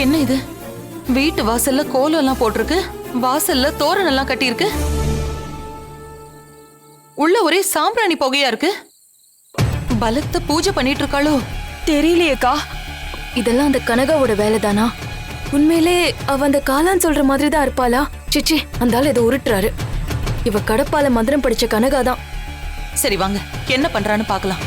என்ன இது? வீட்டு வாசல்ல கோலம் எல்லாம் போட்டிருக்கு, வாசல்ல தோரணம் எல்லாம் கட்டியிருக்கு, உள்ள ஒரே சாம்பிராணி புகையா இருக்கு. பலத்த பூஜை பண்ணிட்டு இருக்காளோ? தெரியலையேக்கா. இதெல்லாம் அந்த கனகாவோட வேலைதானா? உண்மையிலே அவ அந்த காலான்னு சொல்ற மாதிரி தான் இருப்பாளா? சிச்சி, அந்த ஆள் ஏதோ உருட்டுறாரு. இவ கடப்பால மந்திரம் படிச்ச கனகாதான். சரி வாங்க, என்ன பண்றான்னு பாக்கலாம்.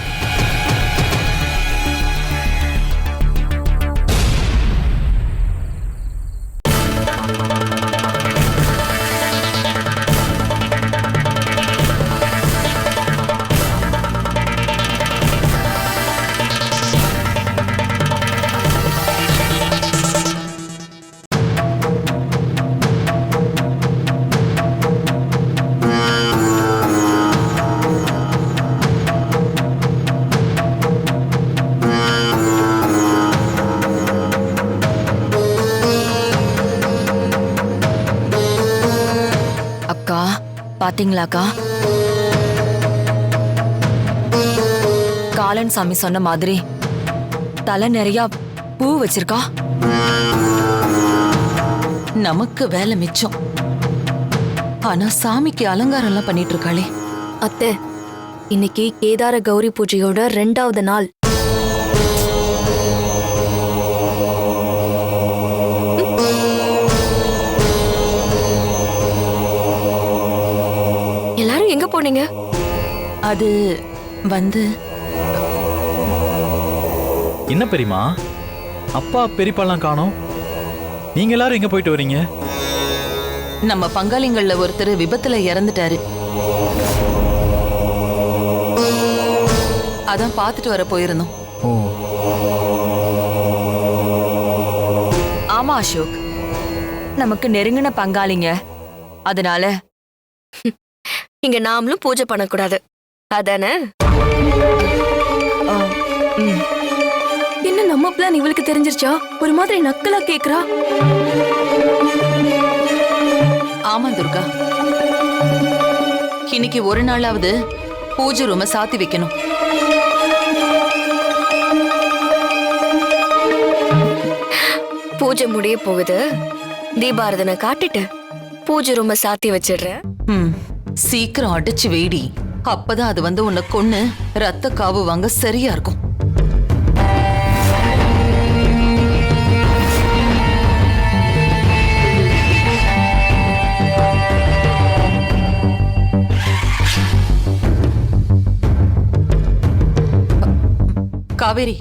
பாத்தீங்களாக்கா, காலன் சாமி சொன்ன மாதிரி தலை நிறைய பூ வச்சிருக்கா. நமக்கு வேலை மிச்சம். ஆனா சாமிக்கு அலங்காரம் எல்லாம் பண்ணிட்டு இருக்காளே. அத்தை, இன்னைக்கு கேதார கௌரி பூஜையோட 2வது நாள். எல்லாரும் எங்க போனீங்க? அது வந்து என்ன பெரியமா, அப்பா பெரியப்பாலாம் காணோம். நீங்க எல்லாரும் எங்க போயிட்டு வரீங்க? நம்ம பங்காளிங்கள்ல ஒருத்தர் விபத்துல இறந்துட்டாரு. அதான் பார்த்துட்டு வர போயிருந்தோம். ஓ, ஆமா அசோக், நமக்கு நெருங்கின பங்காளிங்க. அதனால இங்க நாமளும் பூஜை பண்ணக்கூடாது, அதானே? என்ன நம்ம பிளான் இவளுக்கு தெரிஞ்சிருச்சா? ஒரு மாதிரி நக்கலா கேக்குறா. ஆமா துர்கா, இன்னைக்கு ஒரு நாளாவது பூஜை ரூம சாத்தி வைக்கணும். பூஜை முடிய போகுது, தீபாரதனை காட்டிட்டு பூஜை ரூம சாத்தி வச்சிடுறேன். சீக்கிரம் அடிச்சு வெயிடி, அப்பதான் அது வந்து உன்னை கொன்னு ரத்த காவு வாங்க சரியா இருக்கும். காவேரி,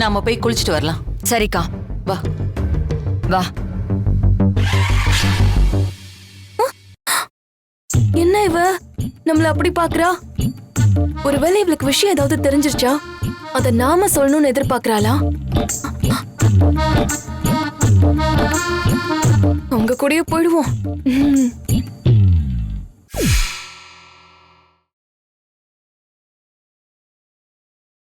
நாம போய் குளிச்சுட்டு வரலாம். சரிக்கா, வா வா. என்ன இவ நம்மள அப்படி பாக்குறா? ஒருவேளை இவளுக்கு விஷயம் ஏதாவது தெரிஞ்சிருச்சா? அத நாம சொல்லணும்னு எதிர்பார்க்கறாளா? அவங்க கூடயே போயிடுவோம்.